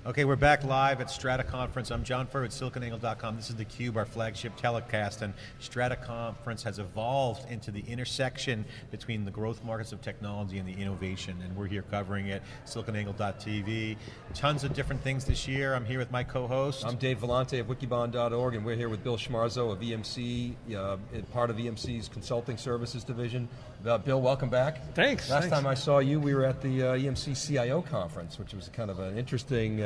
Okay, we're back live at Strata Conference. I'm John Furr at SiliconANGLE.com. This is theCUBE, our flagship telecast, and Strata Conference has evolved into the intersection between the growth markets of technology and the innovation, and we're here covering it, SiliconANGLE.tv. Tons of different things this year. I'm here with my co-host. I'm Dave Vellante of Wikibon.org, and we're here with Bill Schmarzo of EMC, part of EMC's consulting services division. Bill, welcome back. Thanks. Last time I saw you, we were at the EMC CIO conference, which was kind of an interesting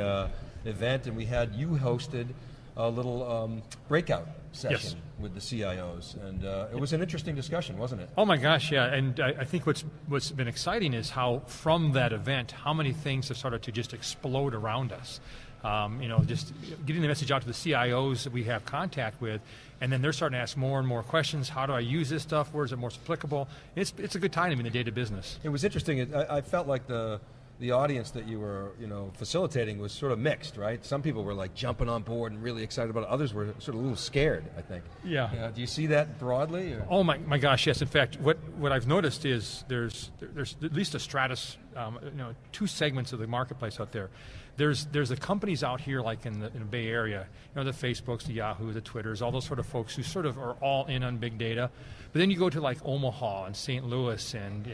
event, and we had you hosted a little breakout session with the CIOs, and it was an interesting discussion, wasn't it? Oh my gosh, yeah, and I think what's been exciting is how from that event, how many things have started to just explode around us. Just getting the message out to the CIOs that we have contact with, and then they're starting to ask more and more questions. How do I use this stuff? Where is it most applicable? It's a good time in the data business. It was interesting. I felt like the audience that you were facilitating was sort of mixed, right? Some people were like jumping on board and really excited about it. Others were sort of a little scared, I think. Yeah. Do you see that broadly? Or? Oh my gosh, yes. In fact, what I've noticed is there's at least a stratus, two segments of the marketplace out there. There's the companies out here like in the Bay Area, the Facebooks, the Yahoo, the Twitters, all those sort of folks who sort of are all in on big data. But then you go to like Omaha and St. Louis and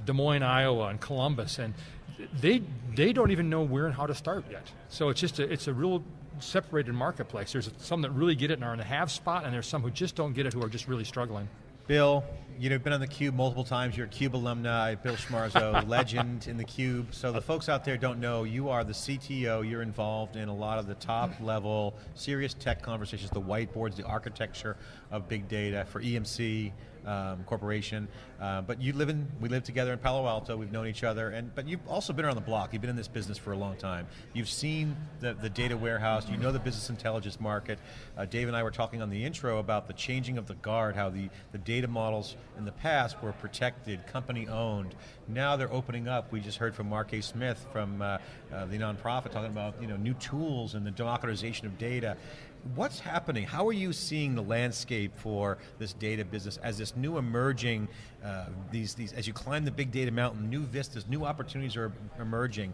Des Moines, Iowa and Columbus, and they don't even know where and how to start yet. So it's a real separated marketplace. There's some that really get it and are in the have spot, and there's some who just don't get it, who are just really struggling. Bill, you've been on theCUBE multiple times. You're a CUBE alumni. Bill Schmarzo, legend in theCUBE. So the folks out there don't know, you are the CTO. You're involved in a lot of the top level, serious tech conversations, the whiteboards, the architecture of big data for EMC Corporation. But we live together in Palo Alto. We've known each other. But you've also been around the block. You've been in this business for a long time. You've seen the data warehouse. You know the business intelligence market. Dave and I were talking on the intro about the changing of the guard, how the data models in the past were protected, company owned. Now they're opening up. We just heard from Mark A. Smith from the nonprofit talking about new tools and the democratization of data. What's happening? How are you seeing the landscape for this data business as this new emerging, as you climb the big data mountain, new vistas, new opportunities are emerging,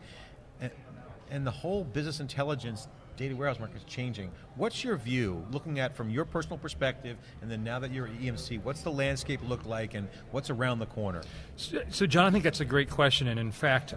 and the whole business intelligence data warehouse market is changing. What's your view, looking at from your personal perspective, and then now that you're at EMC, what's the landscape look like and what's around the corner? So John, I think that's a great question, and in fact,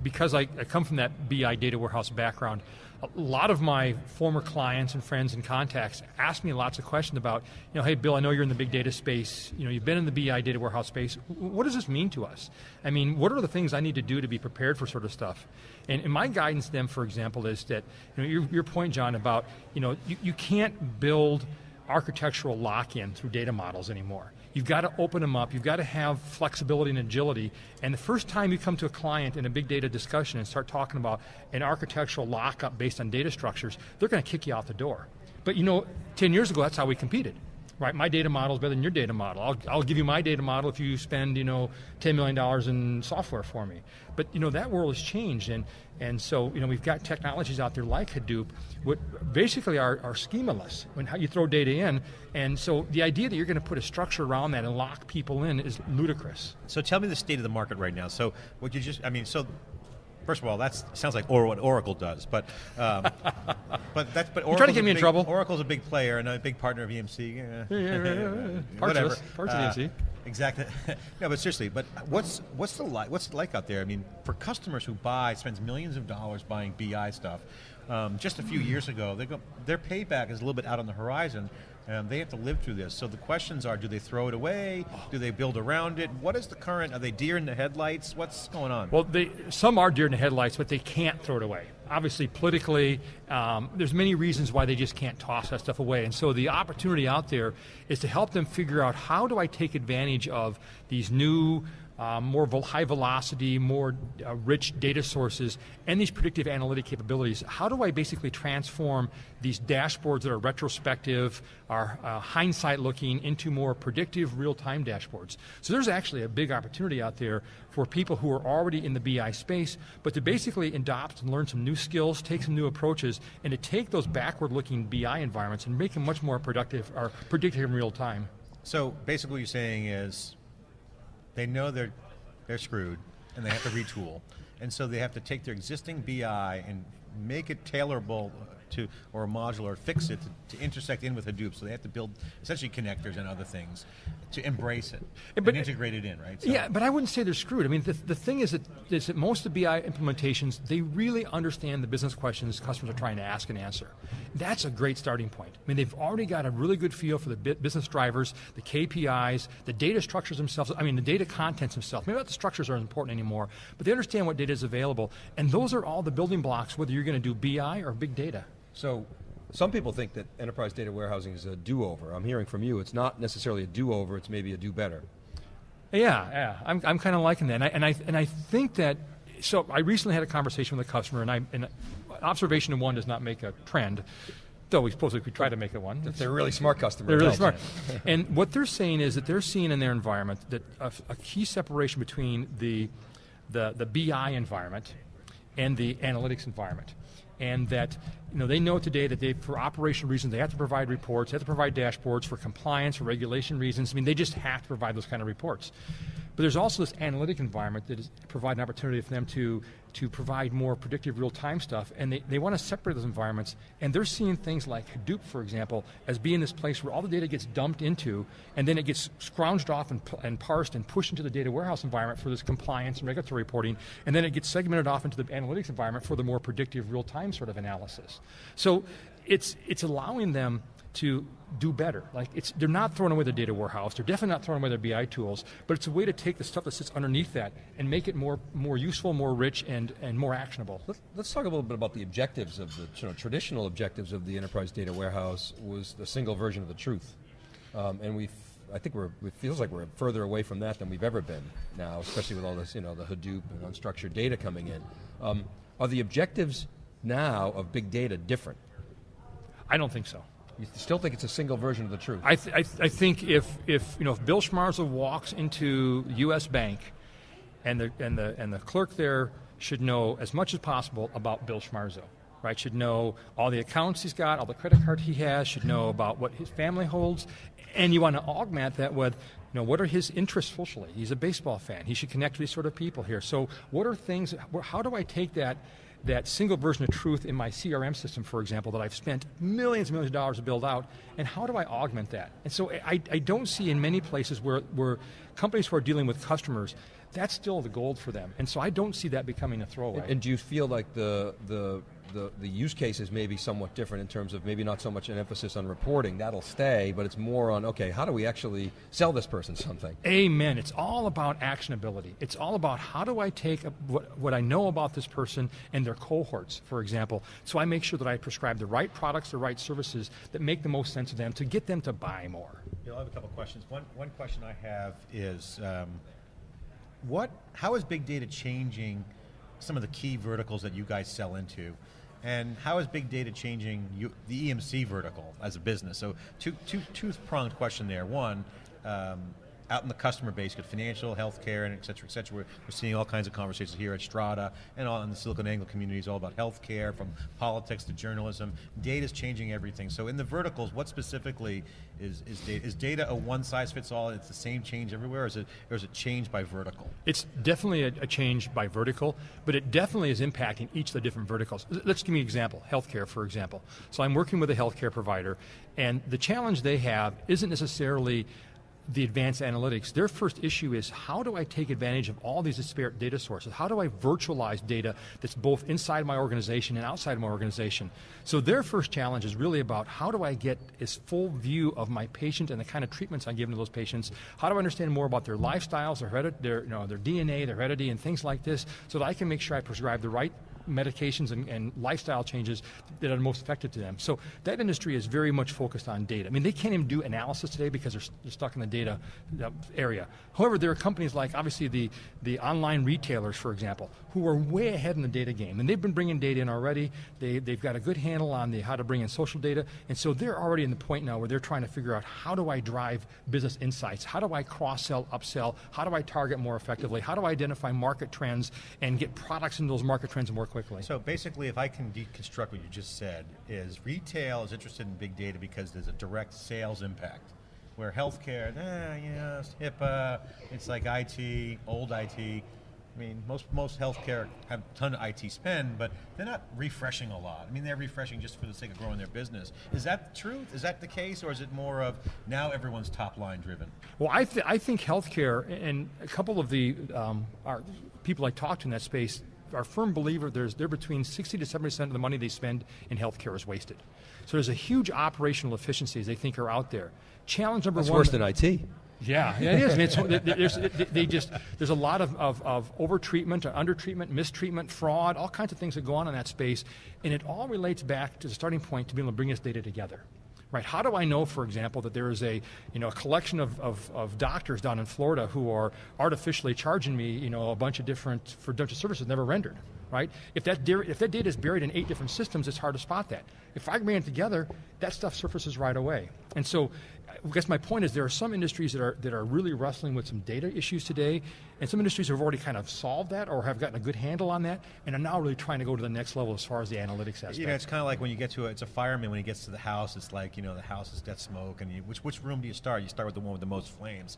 because I come from that BI data warehouse background, a lot of my former clients and friends and contacts ask me lots of questions about, hey Bill, I know you're in the big data space, you've been in the BI data warehouse space, what does this mean to us? I mean, what are the things I need to do to be prepared for sort of stuff? And my guidance to them, for example, is that, your point, John, about, you can't build architectural lock-in through data models anymore. You've got to open them up, you've got to have flexibility and agility, and the first time you come to a client in a big data discussion and start talking about an architectural lockup based on data structures, they're going to kick you out the door. But 10 years ago, that's how we competed. Right, my data model is better than your data model. I'll give you my data model if you spend $10 million in software for me. But that world has changed, and so we've got technologies out there like Hadoop, what basically are schemaless when how you throw data in, and so the idea that you're going to put a structure around that and lock people in is ludicrous. So tell me the state of the market right now. So what you just, first of all, that sounds like what Oracle does, but You're trying to get me in trouble. Oracle's a big player and a big partner of EMC. Parts of EMC. Exactly. No, but seriously, but what's it like out there? I mean, for customers who spends millions of dollars buying BI stuff, just a few years ago, their payback is a little bit out on the horizon. They have to live through this. So the questions are, do they throw it away? Do they build around it? What is the current, are they deer in the headlights? What's going on? Well, some are deer in the headlights, but they can't throw it away. Obviously, politically, there's many reasons why they just can't toss that stuff away. And so the opportunity out there is to help them figure out, how do I take advantage of these new, more high velocity, more rich data sources, and these predictive analytic capabilities. How do I basically transform these dashboards that are retrospective, are hindsight looking, into more predictive real-time dashboards? So there's actually a big opportunity out there for people who are already in the BI space, but to basically adopt and learn some new skills, take some new approaches, and to take those backward-looking BI environments and make them much more productive or predictive in real time. So basically what you're saying is, they know they're screwed, and they have to retool. And so they have to take their existing BI and make it tailorable to, or modular, fix it to intersect in with Hadoop. So they have to build essentially connectors and other things to embrace it and integrate it in, right? So yeah, but I wouldn't say they're screwed. I mean, the thing is that most of BI implementations, they really understand the business questions customers are trying to ask and answer. That's a great starting point. I mean, they've already got a really good feel for the business drivers, the KPIs, the data structures themselves, I mean, the data contents themselves. Maybe not the structures aren't important anymore, but they understand what data is available. And those are all the building blocks, whether you're going to do BI or big data. So some people think that enterprise data warehousing is a do-over. I'm hearing from you, it's not necessarily a do-over, it's maybe a do-better. Yeah, I'm kind of liking that, and I think that. So I recently had a conversation with a customer, and observation of one does not make a trend, though we suppose we could try to make it one. If they're really smart customers. They're really smart. And what they're saying is that they're seeing in their environment that a key separation between the BI environment and the analytics environment. And that they know today that for operational reasons they have to provide reports, they have to provide dashboards for compliance, for regulation reasons. I mean, they just have to provide those kind of reports. But there's also this analytic environment that provides an opportunity for them to provide more predictive real-time stuff, and they want to separate those environments, and they're seeing things like Hadoop, for example, as being this place where all the data gets dumped into, and then it gets scrounged off and parsed and pushed into the data warehouse environment for this compliance and regulatory reporting, and then it gets segmented off into the analytics environment for the more predictive real-time sort of analysis. So it's allowing them to do better. Like they're not throwing away the data warehouse, they're definitely not throwing away their BI tools, but it's a way to take the stuff that sits underneath that and make it more useful, more rich, and more actionable. Let's talk a little bit about the objectives of the traditional objectives of the enterprise data warehouse was the single version of the truth. And I think it feels like we're further away from that than we've ever been now, especially with all this, the Hadoop and unstructured data coming in. Are the objectives now of big data different? I don't think so. You still think it's a single version of the truth? I think if Bill Schmarzo walks into U.S. Bank, and the clerk there should know as much as possible about Bill Schmarzo, right? Should know all the accounts he's got, all the credit cards he has, should know about what his family holds, and you want to augment that with, what are his interests socially? He's a baseball fan. He should connect with these sort of people here. So what are things? How do I take that single version of truth in my CRM system, for example, that I've spent millions and millions of dollars to build out, and how do I augment that? And so I don't see in many places where companies who are dealing with customers, that's still the gold for them. And so I don't see that becoming a throwaway. And do you feel like the use cases may be somewhat different in terms of maybe not so much an emphasis on reporting, that'll stay, but it's more on, okay, how do we actually sell this person something? Amen. It's all about actionability. It's all about how do I take what I know about this person and their cohorts, for example, so I make sure that I prescribe the right products, the right services that make the most sense to them to get them to buy more. I have a couple questions. One question I have is, how is big data changing some of the key verticals that you guys sell into? And how is big data changing the EMC vertical as a business? So two-pronged question there. One, out in the customer base, good financial, healthcare, and et cetera, we're seeing all kinds of conversations here at Strata and all in the Silicon Valley community is all about healthcare, from politics to journalism. Data's changing everything. So in the verticals, what specifically is data? Is data a one-size-fits-all, it's the same change everywhere, or is it change by vertical? It's definitely a change by vertical, but it definitely is impacting each of the different verticals. Let's give me an example, healthcare, for example. So I'm working with a healthcare provider, and the challenge they have isn't necessarily the advanced analytics. Their first issue is, how do I take advantage of all these disparate data sources? How do I virtualize data that's both inside my organization and outside of my organization? So their first challenge is really about, how do I get this full view of my patient and the kind of treatments I'm giving to those patients? How do I understand more about their lifestyles, their DNA, their heredity, and things like this, so that I can make sure I prescribe the right medications and lifestyle changes that are most effective to them. So that industry is very much focused on data. I mean, they can't even do analysis today because they're stuck in the data area. However, there are companies like, obviously, the online retailers, for example, who are way ahead in the data game, and they've been bringing data in already. They've got a good handle on how to bring in social data, and so they're already in the point now where they're trying to figure out, how do I drive business insights? How do I cross-sell, upsell? How do I target more effectively? How do I identify market trends and get products in those market trends more quickly? So basically, if I can deconstruct what you just said, is retail is interested in big data because there's a direct sales impact. Where healthcare, it's HIPAA, it's like IT, old IT. I mean, most healthcare have a ton of IT spend, but they're not refreshing a lot. I mean, they're refreshing just for the sake of growing their business. Is that the truth? Is that the case, or is it more of now everyone's top line driven? Well, I think healthcare, and a couple of the our people I talked to in that space are firm believer they're between 60 to 70% of the money they spend in healthcare is wasted. So there's a huge operational efficiencies they think are out there. Challenge number That's one. worse than IT. Yeah, it is. I mean, there's a lot of over-treatment, under-treatment, mistreatment, fraud, all kinds of things that go on in that space, and it all relates back to the starting point to be able to bring this data together. Right? How do I know, for example, that there is a collection of doctors down in Florida who are artificially charging me a bunch of different services never rendered? Right? If that data is buried in 8 different systems, it's hard to spot that. If I bring it together, that stuff surfaces right away. And so, I guess my point is there are some industries that are really wrestling with some data issues today, and some industries have already kind of solved that or have gotten a good handle on that, and are now really trying to go to the next level as far as the analytics aspect. It's kind of like when you get to it's a fireman when he gets to the house. It's like the house is death smoke, and which room do you start? You start with the one with the most flames.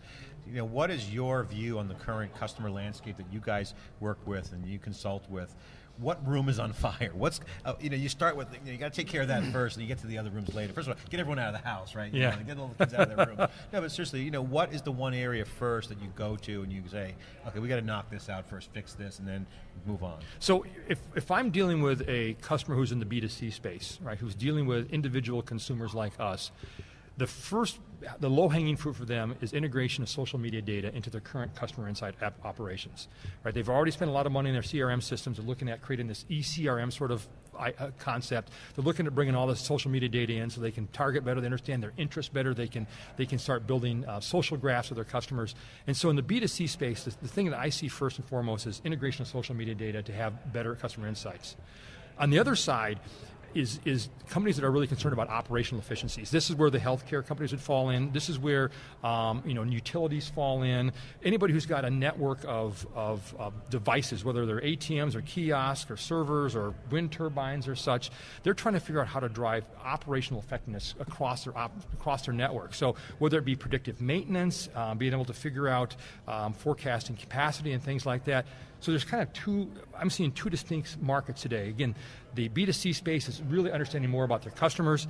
What is your view on the current customer landscape that you guys work with and you consult with? What room is on fire? You start with, you got to take care of that first, and you get to the other rooms later. First of all, get everyone out of the house, right? Yeah. Get all the kids out of their room. No, but seriously, what is the one area first that you go to and you say, okay, we got to knock this out first, fix this, and then move on? So if I'm dealing with a customer who's in the B2C space, right, who's dealing with individual consumers like us, the low-hanging fruit for them is integration of social media data into their current customer insight app operations. Right? They've already spent a lot of money in their CRM systems. They're looking at creating this eCRM sort of concept. They're looking at bringing all this social media data in so they can target better, they understand their interests better, they can start building social graphs of their customers. And so in the B2C space, the thing that I see first and foremost is integration of social media data to have better customer insights. On the other side, is companies that are really concerned about operational efficiencies. This is where the healthcare companies would fall in. This is where utilities fall in. Anybody who's got a network of devices, whether they're ATMs or kiosks or servers or wind turbines or such, they're trying to figure out how to drive operational effectiveness across their network. So whether it be predictive maintenance, being able to figure out forecasting capacity and things like that. So there's kind of I'm seeing two distinct markets today. Again, the B2C space is really understanding more about their customers.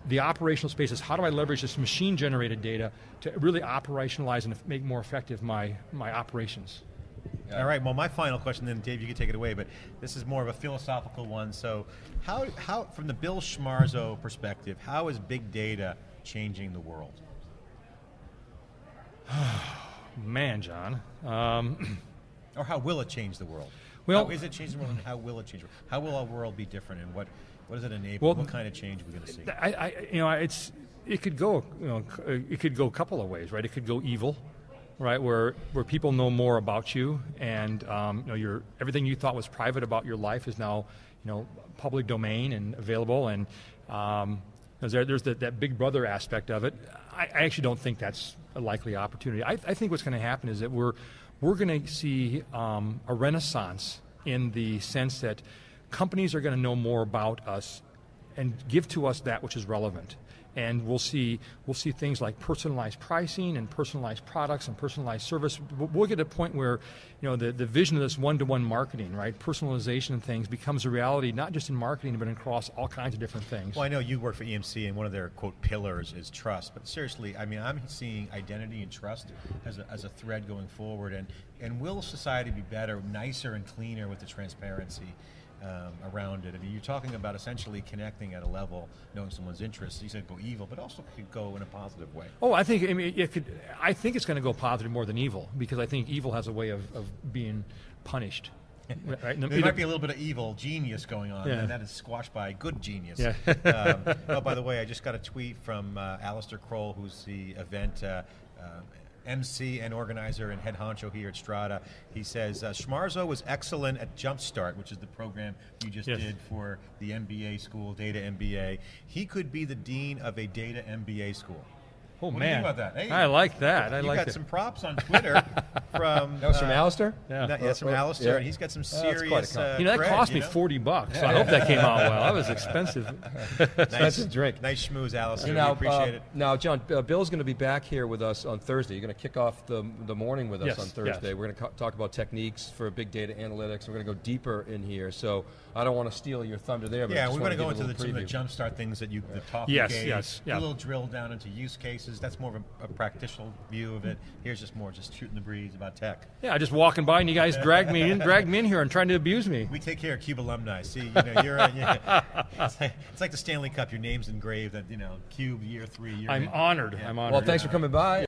The operational space is how do I leverage this machine-generated data to really operationalize and make more effective my operations. All right, well, my final question then, Dave, you can take it away, but this is more of a philosophical one. So how from the Bill Schmarzo perspective, how is big data changing the world? Man, John. Or how will it change the world? Well, how is it changing the world, and how will it change the world? How will our world be different, and what does it enable? What kind of change are we going to see? It could go a couple of ways, right? It could go evil, right? Where people know more about you, and everything you thought was private about your life is now public domain and available, and there's that big brother aspect of it. I actually don't think that's a likely opportunity. I think what's going to happen is that we're going to see a renaissance in the sense that companies are going to know more about us and give to us that which is relevant. And we'll see things like personalized pricing and personalized products and personalized service. We'll get to a point where the vision of this one-to-one marketing, right, personalization and things becomes a reality, not just in marketing, but across all kinds of different things. Well, I know you work for EMC, and one of their, quote, pillars is trust. But seriously, I mean, I'm seeing identity and trust as a thread going forward. And will society be better, nicer, and cleaner with the transparency around it? I mean, you're talking about essentially connecting at a level, knowing someone's interests. You said go evil, but also could go in a positive way. Oh, I think it's going to go positive more than evil, because I think evil has a way of being punished. Right? There might be a little bit of evil genius going on, and that is squashed by good genius. Yeah. Oh, by the way, I just got a tweet from Alistair Kroll, who's the event MC and organizer and head honcho here at Strata. He says, Schmarzo was excellent at Jumpstart, which is the program you just did for the MBA school, Data MBA. He could be the dean of a Data MBA school. Oh, What man. do you think about that? Hey, I like that. I you like got it. some props on Twitter from... That was from Alistair? Yeah. That's from Alistair, Yeah. and he's got some That's quite a serious compliment. That cred, cost me you know? $40, so I hope that came out well. That was expensive. That's a drink. Nice schmooze, Alistair. Now, we appreciate it. Now, John, Bill's going to be back here with us on Thursday. You're going to kick off the morning with us Yes, on Thursday. yes. We're going to talk about techniques for big data analytics. We're going to go deeper in here. So I don't want to steal your thunder there, but I Yeah, just we're want going to to go give a into little some of preview. the jumpstart things that the talk Yes, you gave. yes, yeah. A little drill down into use cases. That's more of a practical view of it. Here's just more just shooting the breeze about tech. Yeah, I just walking by and you guys dragged me in here and trying to abuse me. We take care of CUBE alumni. See, it's like the Stanley Cup. Your name's engraved at CUBE year 3. I'm honored. Yeah. I'm honored. Well, thanks for coming by.